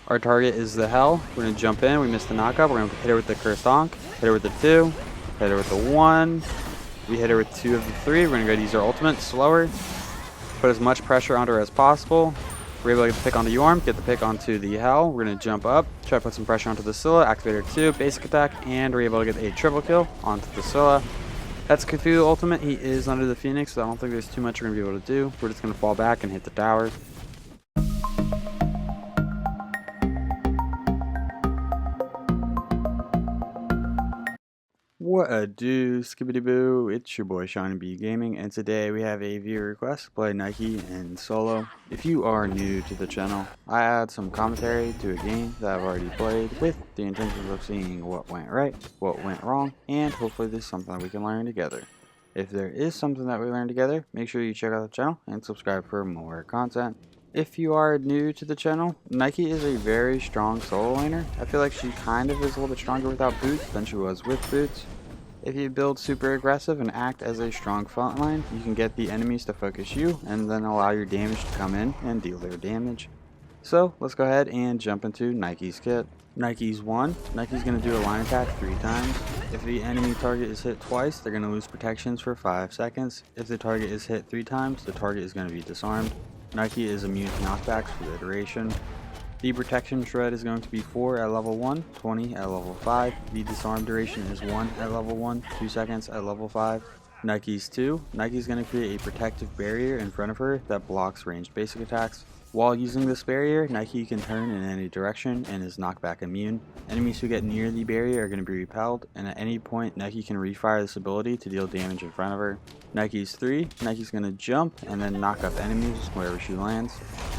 Our target is the Hell. We're going to jump in. We missed the knockup. We're going to hit her with the Cursed Honk. Hit her with the 2. Hit her with the 1. We hit her with 2 of the 3. We're going to go use our ultimate. Slower. Put as much pressure onto her as possible. We're able to get the pick onto Yorm. Get the pick onto the Hell. We're going to jump up. Try to put some pressure onto the Scylla. Activate her 2. Basic attack. And we're able to get a triple kill onto the Scylla. That's Cthulhu ultimate. He is under the Phoenix, so I don't think there's too much we're going to be able to do. We're just going to fall back and hit the tower. What a do, skibbity boo, it's your boy Shiny B Gaming, and today we have a viewer request to play Nike in solo. If you are new to the channel, I add some commentary to a game that I've already played with the intention of seeing what went right, what went wrong, and hopefully there's something that we can learn together. If there is something that we learn together, make sure you check out the channel and subscribe for more content. If you are new to the channel, Nike is a very strong solo laner. I feel like she kind of is a little bit stronger without boots than she was with boots. If you build super aggressive and act as a strong front line, you can get the enemies to focus you and then allow your damage to come in and deal their damage. So let's go ahead and jump into Nike's kit. Nike's 1. Nike's going to do a line attack 3 times. If the enemy target is hit twice, they're going to lose protections for 5 seconds. If the target is hit 3 times, the target is going to be disarmed. Nike is immune to knockbacks for the duration. The protection shred is going to be 4 at level 1, 20 at level 5. The disarm duration is 1 at level 1, 2 seconds at level 5. Nike's 2. Nike's going to create a protective barrier in front of her that blocks ranged basic attacks. While using this barrier, Nike can turn in any direction and is knockback immune. Enemies who get near the barrier are going to be repelled, and at any point Nike can refire this ability to deal damage in front of her. Nike's 3. Nike's going to jump and then knock up enemies wherever she lands.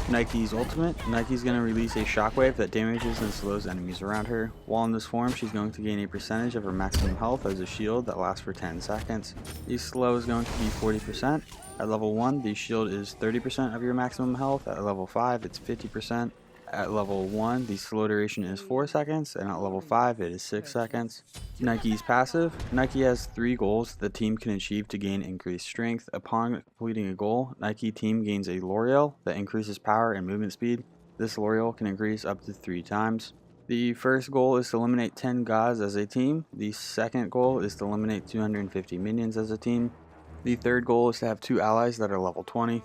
Nike's ultimate. Nike's going to release a shockwave that damages and slows enemies around her. While in this form, she's going to gain a percentage of her maximum health as a shield that lasts for 10 seconds. The slow is going to be 40%. At level 1, the shield is 30% of your maximum health. At level 5, it's 50%. At level 1, the slow duration is 4 seconds, and at level 5, it is 6 seconds. Nike's passive. Nike has 3 goals the team can achieve to gain increased strength. Upon completing a goal, Nike team gains a L'Oreal that increases power and movement speed. This L'Oreal can increase up to 3 times. The first goal is to eliminate 10 gods as a team. The second goal is to eliminate 250 minions as a team. The third goal is to have 2 allies that are level 20.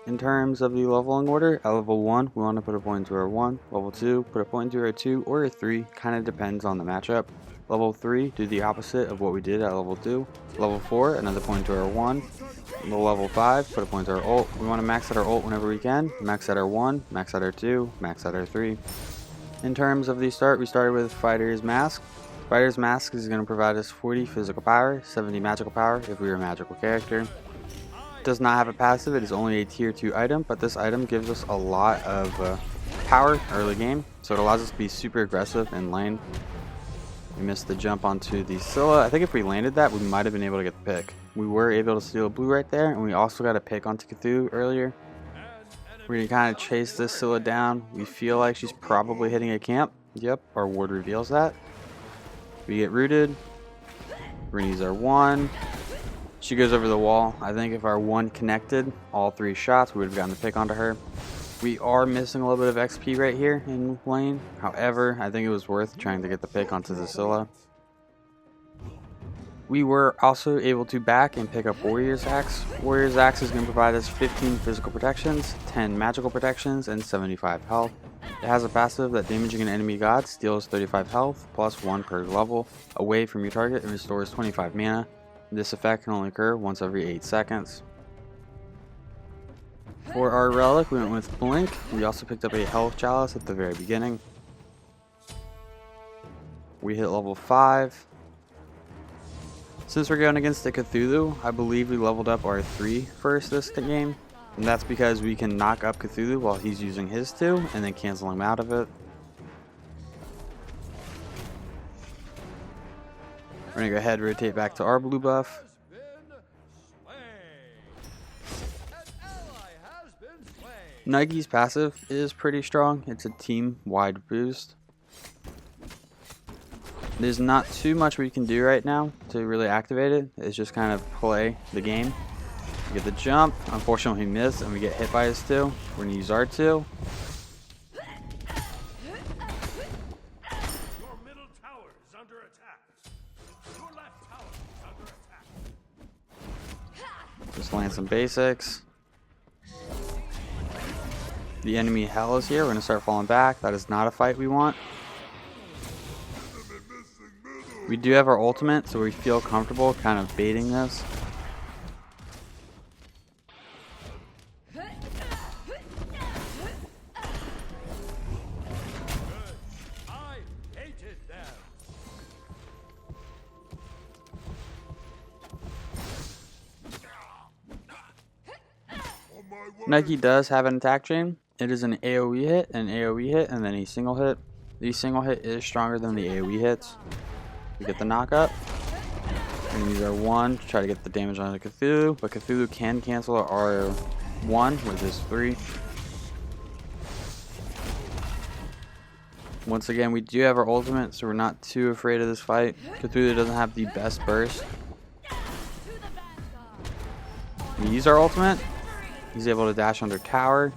In terms of the leveling order, at level 1, we want to put a point to our 1. Level 2, put a point to our 2 or a 3, kind of depends on the matchup. Level 3, do the opposite of what we did at level 2. Level 4, another point to our 1. Level 5, put a point to our ult. We want to max out our ult whenever we can. Max out our 1, max out our 2, max out our 3. In terms of the start, we started with Fighter's Mask. Fighter's Mask is going to provide us 40 physical power, 70 magical power if we are a magical character. It does not have a passive, it is only a tier 2 item, but this item gives us a lot of power early game, so it allows us to be super aggressive in lane. We missed the jump onto the Scylla. I think if we landed that, we might have been able to get the pick. We were able to steal a blue right there, and we also got a pick onto Cthulhu earlier. We're going to kind of chase this Scylla down. We feel like she's probably hitting a camp. Yep, our ward reveals that. We get rooted. We're going to use our 1. She goes over the wall. I think if our 1 connected all 3 shots, we would have gotten the pick onto her. We are missing a little bit of XP right here in lane. However, I think it was worth trying to get the pick onto the Scylla. We were also able to back and pick up Warrior's Axe. Warrior's Axe is going to provide us 15 physical protections, 10 magical protections, and 75 health. It has a passive that damaging an enemy god steals 35 health plus 1 per level away from your target and restores 25 mana. This effect can only occur once every 8 seconds. For our relic, we went with Blink. We also picked up a health chalice at the very beginning. We hit level 5. Since we're going against the Cthulhu, I believe we leveled up our 3 first this game. And that's because we can knock up Cthulhu while he's using his 2 and then cancel him out of it. We're going to go ahead and rotate back to our blue buff. Nike's passive is pretty strong. It's a team-wide boost. There's not too much we can do right now to really activate it. It's just kind of play the game. We get the jump. Unfortunately, we miss and we get hit by his 2. We're going to use our 2. Just land some basics. The enemy hell is here. We're gonna start falling back. That is not a fight we want. We do have our ultimate, so we feel comfortable kind of baiting this. Nike does have an attack chain. It is an AoE hit, an AoE hit, and then a single hit. The single hit is stronger than the AoE hits. We get the knockup. And use our 1 to try to get the damage on the Cthulhu, but Cthulhu can cancel our 1 with his 3. Once again, we do have our ultimate, so we're not too afraid of this fight. Cthulhu doesn't have the best burst. We use our ultimate. He's able to dash under tower.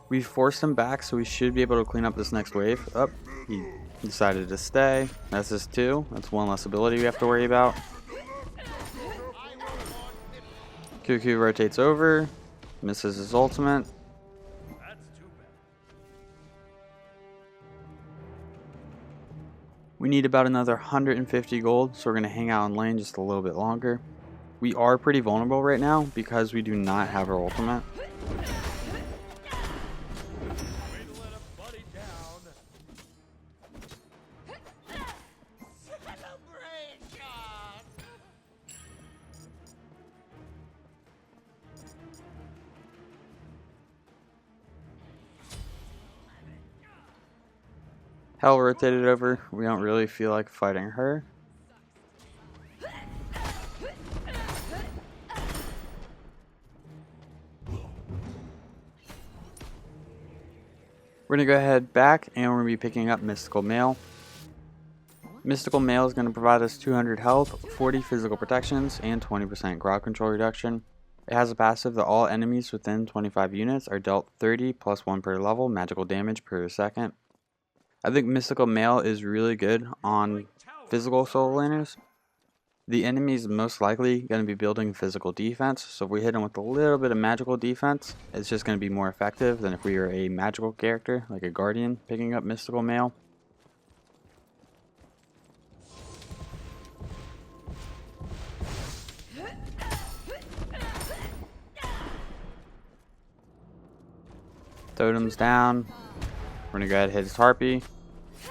We forced him back, so we should be able to clean up this next wave. Oh, he decided to stay. That's his 2. That's 1 less ability we have to worry about. Cuckoo rotates over. Misses his ultimate. We need about another 150 gold, so we're going to hang out in lane just a little bit longer. We are pretty vulnerable right now because we do not have our ultimate. Hell rotated over. We don't really feel like fighting her. We're going to go ahead back and we're going to be picking up Mystical Mail. Mystical Mail is going to provide us 200 health, 40 physical protections, and 20% crowd control reduction. It has a passive that all enemies within 25 units are dealt 30 plus 1 per level magical damage per second. I think Mystical Mail is really good on physical solo laners. The enemy is most likely going to be building physical defense, so if we hit him with a little bit of magical defense, it's just going to be more effective than if we were a magical character, like a Guardian, picking up Mystical Mail. Totem's down. We're going to go ahead and hit his Harpy.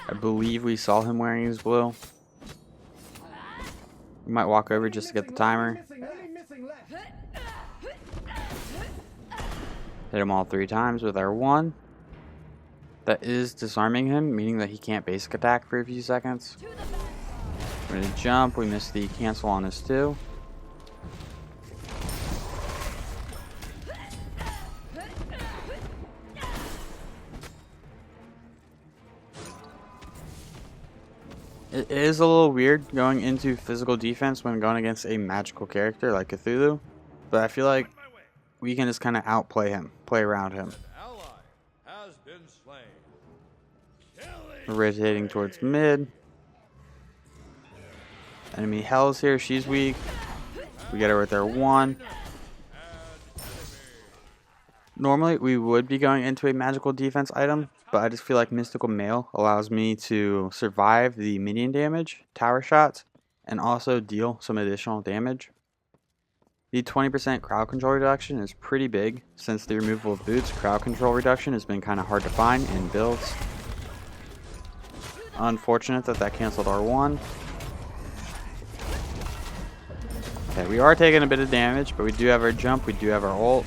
I believe we saw him wearing his blue. We might walk over just to get the timer. Hit him all 3 times with our 1. That is disarming him, meaning that he can't basic attack for a few seconds. We're going to jump. We missed the cancel on his 2. It is a little weird going into physical defense when going against a magical character like Cthulhu, but I feel like we can just kind of outplay him, play around him. We're rotating towards mid. Enemy Hell's here, she's weak. We get her with our 1. Normally we would be going into a magical defense item, but I just feel like Mystical Mail allows me to survive the minion damage, tower shots, and also deal some additional damage. The 20% crowd control reduction is pretty big. Since the removal of boots, crowd control reduction has been kind of hard to find in builds. Unfortunate that that canceled our 1. Okay, we are taking a bit of damage, but we do have our jump, we do have our ult.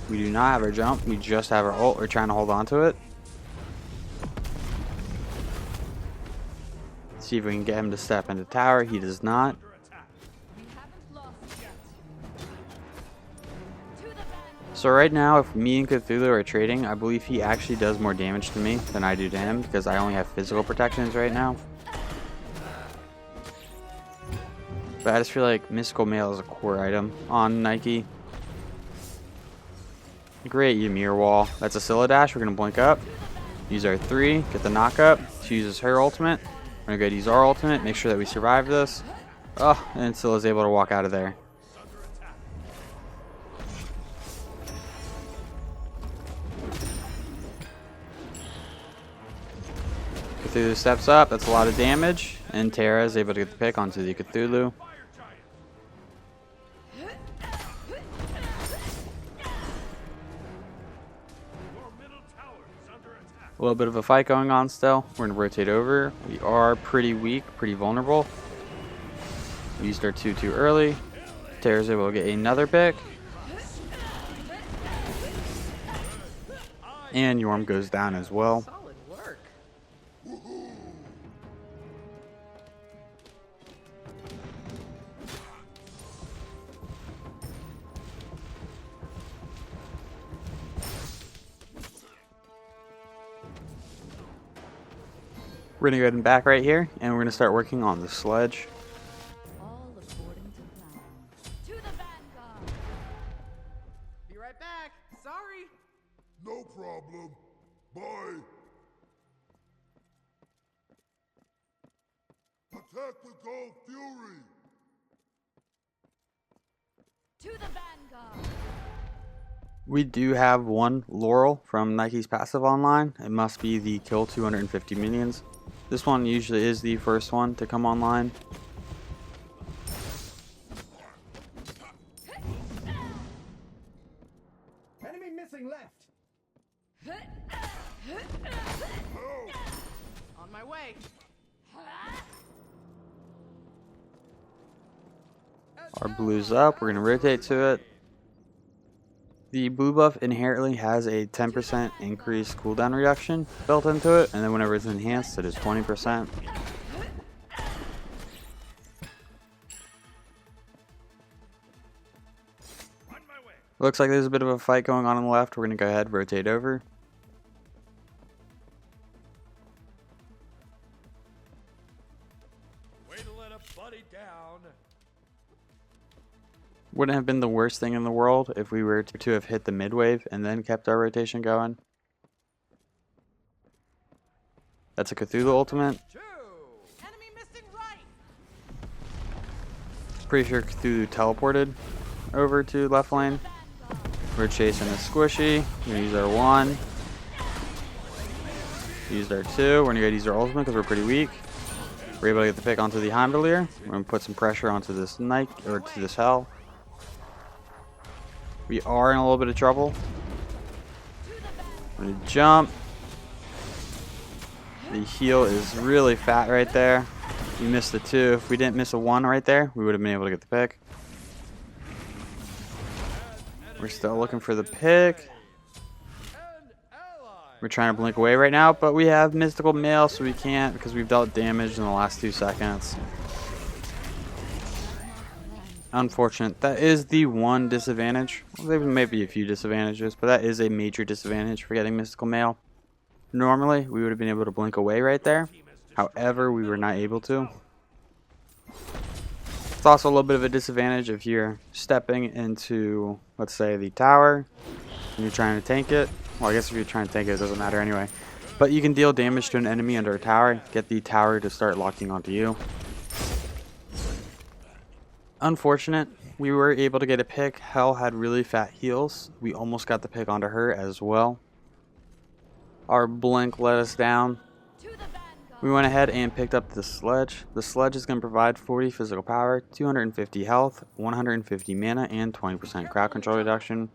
We do not have our jump, we just have our ult. We're trying to hold on to it. See if we can get him to step into tower. He does not. So right now, if me and Cthulhu are trading, I believe he actually does more damage to me than I do to him because I only have physical protections right now. But I just feel like Mystical Mail is a core item on Nike. Great Ymir wall. That's a Scylla dash. We're going to blink up. Use our 3. Get the knock up. She uses her ultimate. We're going to go use our ultimate. Make sure that we survive this. Oh, and Scylla's able to walk out of there. Cthulhu steps up. That's a lot of damage. And Terra is able to get the pick onto the Cthulhu. A little bit of a fight going on still. We're going to rotate over. We are pretty weak, pretty vulnerable. We used our 2 too early. Terra's able to get another pick. And Yorm goes down as well. We're going to go ahead and back right here, and we're going to start working on the Sledge. All according to plan. To the vanguard. Be right back. Sorry. No problem. Bye. Attack with Gold Fury. To the vanguard. We do have one Laurel from Nike's passive online. It must be the kill 250 minions. This one usually is the first one to come online. Enemy missing left. On my way. Our blue's up. We're going to rotate to it. The blue buff inherently has a 10% increased cooldown reduction built into it, and then whenever it's enhanced, it is 20%. Looks like there's a bit of a fight going on the left. We're going to go ahead and rotate over. Way to let a buddy down. Wouldn't have been the worst thing in the world if we were to have hit the mid wave and then kept our rotation going. That's a Cthulhu ultimate. Enemy missing right. Pretty sure Cthulhu teleported over to left lane. We're chasing a squishy. We're gonna use our 1. Used our 2. We're gonna go use our ultimate because we're pretty weak. We're able to get the pick onto the Handelier. We're gonna put some pressure onto this Nike or to this Hell. We are in a little bit of trouble. I'm gonna jump. The heal is really fat right there. We missed a 2. If we didn't miss a 1 right there, we would have been able to get the pick. We're still looking for the pick. We're trying to blink away right now, but we have Mystical Mail, so we can't because we've dealt damage in the last 2 seconds. Unfortunate. That is the one disadvantage. Well, there may be a few disadvantages, but that is a major disadvantage for getting Mystical Mail. Normally, we would have been able to blink away right there. However, we were not able to. It's also a little bit of a disadvantage if you're stepping into, let's say, the tower, and you're trying to tank it. Well, I guess if you're trying to tank it, it doesn't matter anyway. But you can deal damage to an enemy under a tower, get the tower to start locking onto you. Unfortunate. We were able to get a pick. Hell had really fat heals. We almost got the pick onto her as well. Our blink let us down. We went ahead and picked up the Sledge. The Sledge is going to provide 40 physical power, 250 health, 150 mana, and 20% crowd control reduction.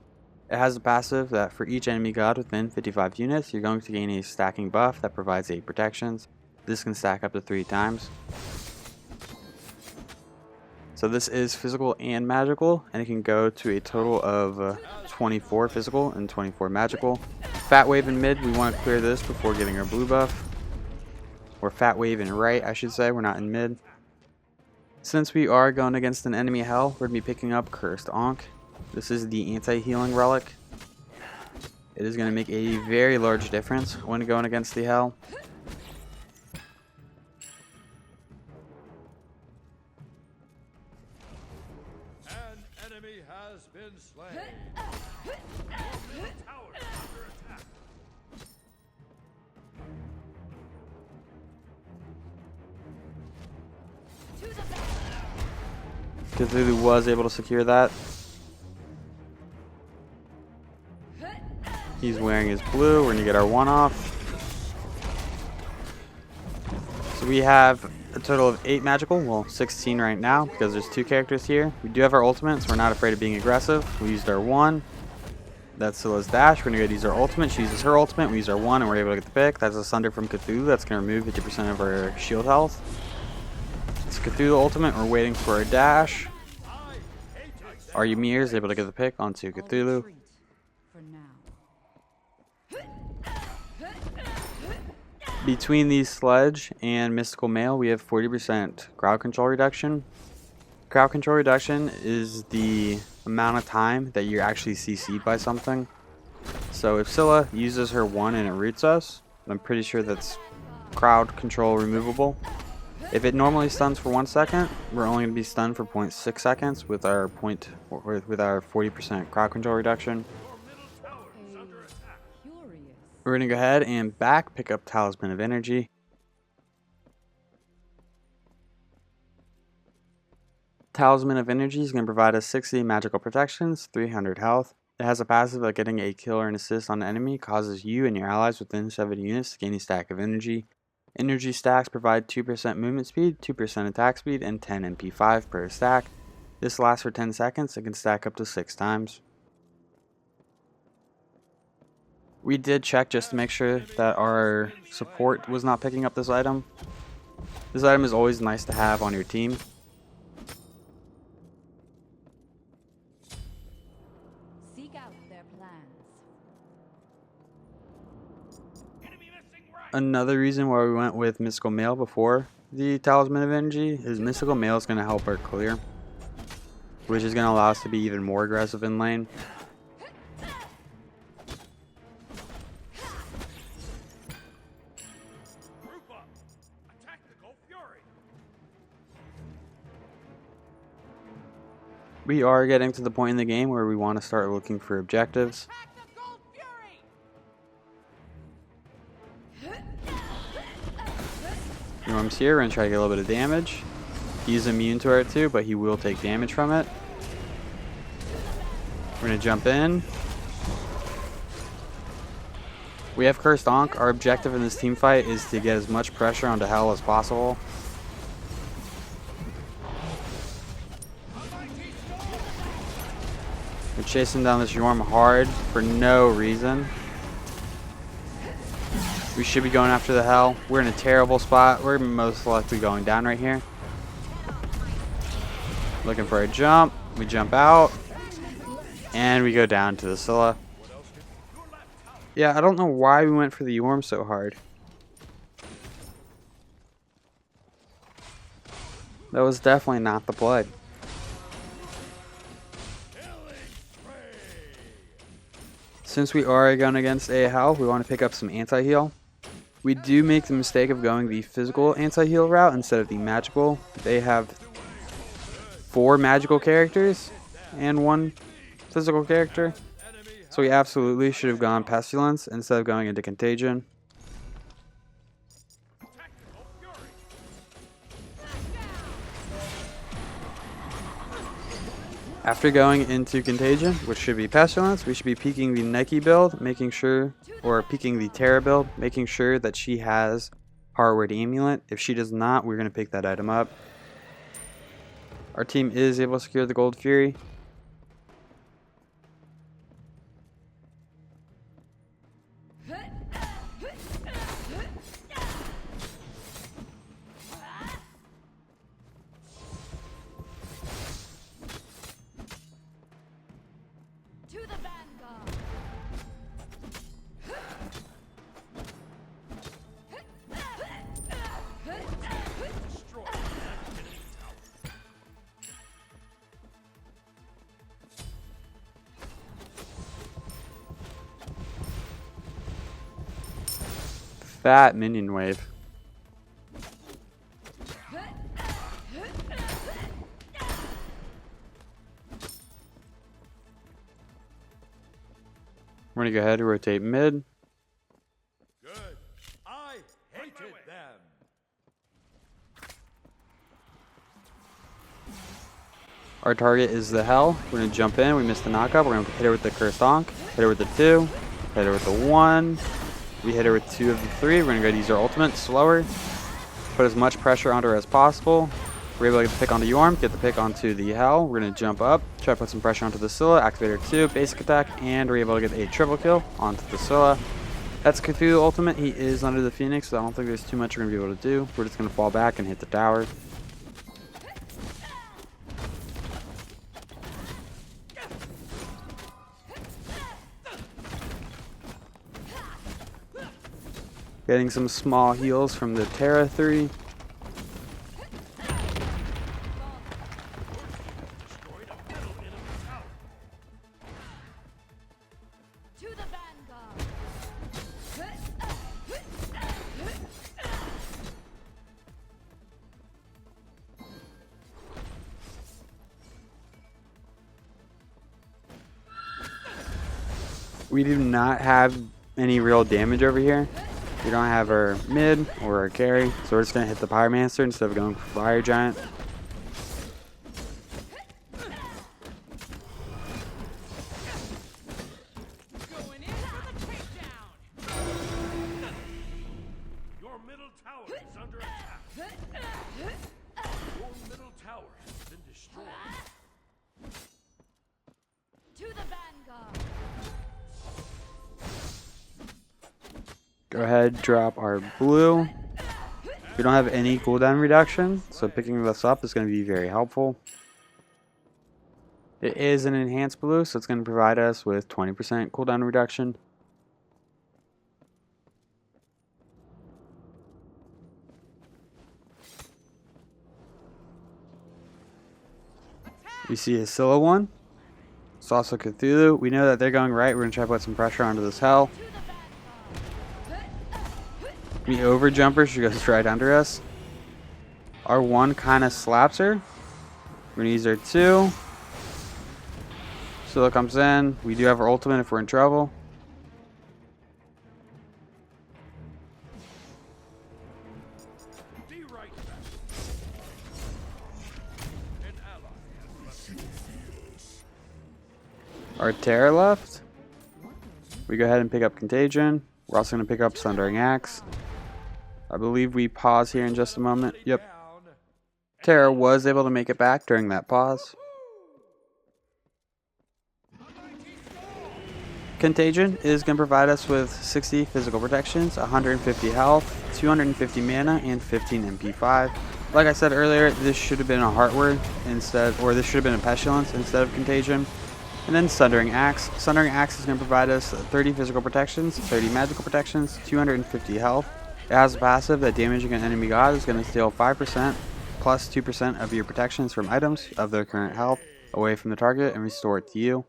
It has a passive that for each enemy god within 55 units, you're going to gain a stacking buff that provides 8 protections. This can stack up to 3 times. So this is physical and magical, and it can go to a total of 24 physical and 24 magical. Fat wave in mid, we want to clear this before getting our blue buff. Or fat wave in right, I should say, we're not in mid. Since we are going against an enemy Hell, we're going to be picking up Cursed Ankh. This is the anti-healing relic. It is going to make a very large difference when going against the Hell. An enemy has been slain. Cthulhu was able to secure that. He's wearing his blue. We're going to get our 1 off. So we have a total of 8 magical. Well, 16 right now because there's 2 characters here. We do have our ultimate, so we're not afraid of being aggressive. We used our 1. That's Scylla's dash. We're going to go use our ultimate. She uses her ultimate. We use our 1 and we're able to get the pick. That's a Sunder from Cthulhu. That's going to remove 50% of our shield health. It's Cthulhu ultimate. We're waiting for our dash. Our Ymir is able to get the pick onto Cthulhu. Retreat for now. Between these Sledge and Mystical Mail, we have 40% crowd control reduction. Crowd control reduction is the amount of time that you're actually CC'd by something. So if Scylla uses her 1 and it roots us, I'm pretty sure that's crowd control removable. If it normally stuns for 1 second, we're only going to be stunned for 0.6 seconds with our 40% crowd control reduction. We're going to go ahead and pick up Talisman of Energy. Talisman of Energy is going to provide us 60 magical protections, 300 health. It has a passive that getting a kill or an assist on an enemy causes you and your allies within 7 units to gain a stack of energy. Energy stacks provide 2% movement speed, 2% attack speed, and 10 MP5 per stack. This lasts for 10 seconds and can stack up to 6 times. We did check just to make sure that our support was not picking up this item. This item is always nice to have on your team. Seek out their plans. Another reason why we went with Mystical Mail before the Talisman of Energy is Mystical Mail is going to help our clear, which is going to allow us to be even more aggressive in lane. We are getting to the point in the game where we want to start looking for objectives. Attack the Gold Fury! Norm's here, we're going to try to get a little bit of damage. He's immune to it too, but he will take damage from it. We're going to jump in. We have Cursed Ankh. Our objective in this team fight is to get as much pressure onto Hell as possible. We're chasing down this Yorm hard for no reason. We should be going after the Hell. We're in a terrible spot. We're most likely going down right here. Looking for a jump. We jump out. And we go down to the Scylla. Yeah, I don't know why we went for the Yorm so hard. That was definitely not the play. Since we are going against a Hell, we want to pick up some anti-heal. We do make the mistake of going the physical anti-heal route instead of the magical. They have 4 magical characters and 1 physical character. So we absolutely should have gone Pestilence instead of going into Contagion. After going into Contagion, which should be Pestilence, we should be peeking the Nike build, making sure, or peeking the Terra build, making sure that she has Heartward Amulet. If she does not, we're going to pick that item up. Our team is able to secure the Gold Fury. To the vanguard. Fat minion wave. We're going to go ahead and rotate mid. Good. I hated them. Our target is the Hell. We're going to jump in. We missed the knockup. We're going to hit her with the Cursed Donk. Hit her with the 2. Hit her with the 1. We hit her with 2 of the 3. We're going to go to use our ultimate. Slower. Put as much pressure onto her as possible. We're able to get the pick onto Yorm. Get the pick onto the Hell. We're going to jump up. Try to put some pressure onto the Scylla. Activate her 2. Basic attack. And we're able to get a triple kill onto the Scylla. That's Cthulhu ultimate. He is under the Phoenix, so I don't think there's too much we're going to be able to do. We're just going to fall back and hit the tower. Getting some small heals from the Terra 3. To the vanguard. We do not have any real damage over here. We don't have our mid or our carry, so we're just going to hit the Pyromancer instead of going for Fire Giant. Going in for the takedown. Your middle tower is under attack. Your middle tower has been destroyed. To the vanguard. Go ahead, drop our blue. We don't have any cooldown reduction, so picking this up is going to be very helpful. It is an enhanced blue, so it's going to provide us with 20% cooldown reduction. We see a Scylla one. It's also Cthulhu. We know that they're going right. We're going to try to put some pressure onto this Hell. We overjump her. She goes right under us. Our 1 kind of slaps her. We're going to use our 2. Scylla comes in. We do have our ultimate if we're in trouble. Be right back. An ally has left the Our Terra left. We go ahead and pick up Contagion. We're also going to pick up Sundering Axe. I believe we pause here in just a moment. Yep. Terra was able to make it back during that pause. Contagion is going to provide us with 60 physical protections, 150 health, 250 mana, and 15 MP5. Like I said earlier, this should have been a Heartward instead, or this should have been a Pestilence instead of Contagion. And then Sundering Axe. Sundering Axe is going to provide us 30 physical protections, 30 magical protections, 250 health. It has a passive that damaging an enemy god is going to steal 5% plus 2% of your protections from items of their current health away from the target and restore it to you.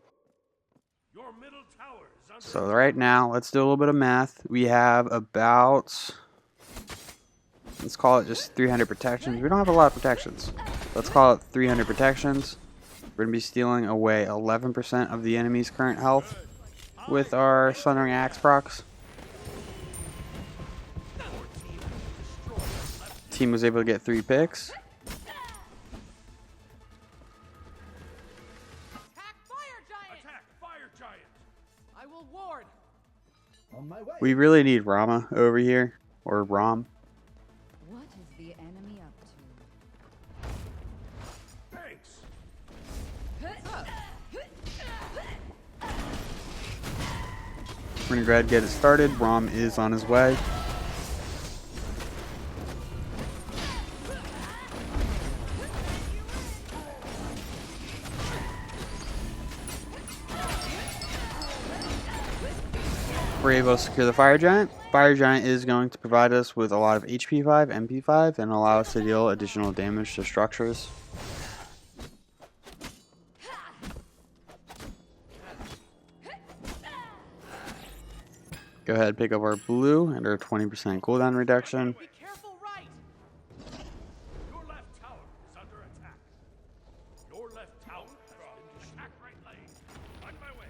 Your middle tower is under So right now, let's do a little bit of math. We have about, let's call it just 300 protections. We don't have a lot of protections. Let's call it 300 protections. We're going to be stealing away 11% of the enemy's current health with our Sundering Axe procs. Team was able to get 3 picks. Attack fire giant. attack, fire giant. I will ward. On my way. We really need Rama over here, or Rom. What is the enemy up to? Thanks. We're going to go ahead and get it started. Rom is on his way. We're able to secure the Fire Giant. Fire Giant is going to provide us with a lot of HP 5, MP 5, and allow us to deal additional damage to structures. Go ahead and pick up our blue and our 20% cooldown reduction. Be careful right. Your left tower is under attack. Your left tower has been destroyed. Right lane. On my way.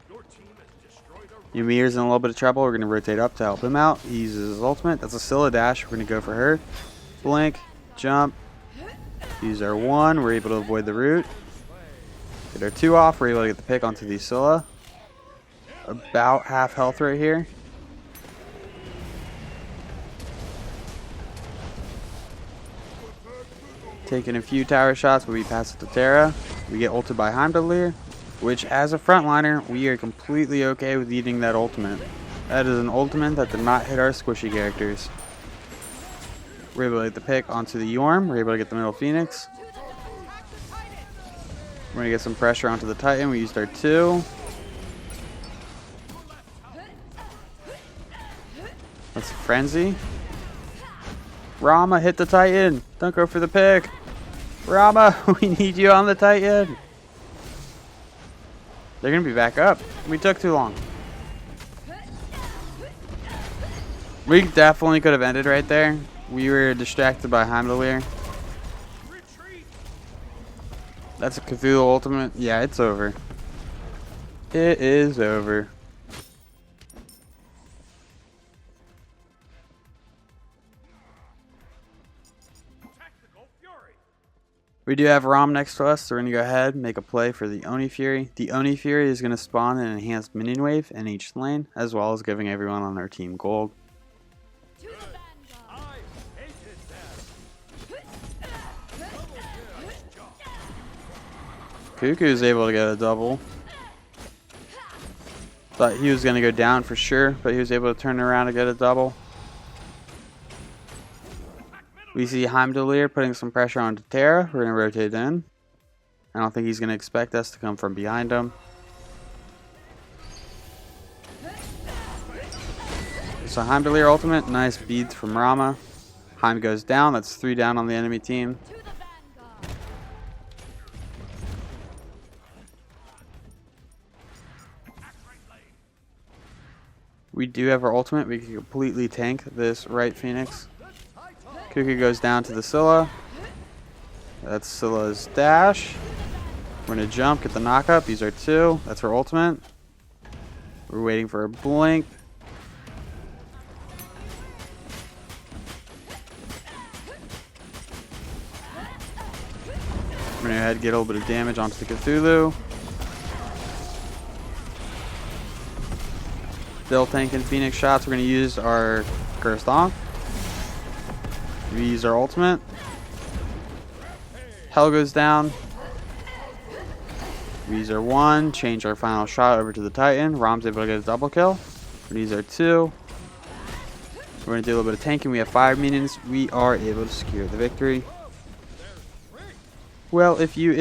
Your team has destroyed a Ymir's in a little bit of trouble. We're going to rotate up to help him out. He uses his ultimate. That's a Scylla dash. We're going to go for her. Blink. Jump. Use our 1, we're able to avoid the root. Get our 2 off, we're able to get the pick onto the Scylla. About half health right here. Taking a few tower shots, but we pass it to Terra. We get ulted by Heimdallr, which as a frontliner, we are completely okay with eating that ultimate. That is an ultimate that did not hit our squishy characters. We're able to get the pick onto the Yorm. We're able to get the middle Phoenix. We're going to get some pressure onto the Titan. We used our 2. That's a Frenzy. Rama, hit the Titan. Don't go for the pick. Rama, we need you on the Titan. They're going to be back up. We took too long. We definitely could have ended right there. We were distracted by Heimdallr. That's a Cthulhu ultimate. Yeah, it's over. It is over. We do have Rom next to us, so we're going to go ahead and make a play for the Oni Fury. The Oni Fury is going to spawn an enhanced minion wave in each lane, as well as giving everyone on our team gold. Cuckoo's able to get a double. Thought he was going to go down for sure, but he was able to turn around and get a double. We see Heimdallr putting some pressure onto Terra. We're going to rotate in. I don't think he's going to expect us to come from behind him. So Heimdallr ultimate, nice beads from Rama. Heim goes down, that's 3 down on the enemy team. We do have our ultimate, we can completely tank this right Phoenix. Cuckoo goes down to the Scylla. That's Scylla's dash. We're going to jump, get the knockup. These are 2. That's our ultimate. We're waiting for a blink. We're going to go ahead and get a little bit of damage onto the Cthulhu. Still tanking Phoenix shots. We're going to use our Cursed Off. We use our ultimate. Hell goes down. We use our 1, change our final shot over to the Titan. Rom's able to get a double kill. We use our 2. We're going to do a little bit of tanking. We have 5 minions. We are able to secure the victory. Well, if you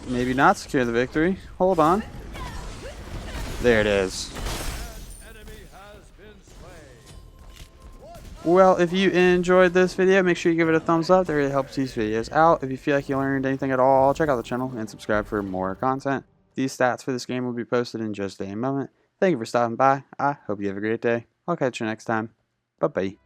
maybe not secure the victory. Hold on. There it is. Well, if you enjoyed this video, make sure you give it a thumbs up. That really helps these videos out. If you feel like you learned anything at all, check out the channel and subscribe for more content. These stats for this game will be posted in just a moment. Thank you for stopping by. I hope you have a great day. I'll catch you next time. Bye-bye.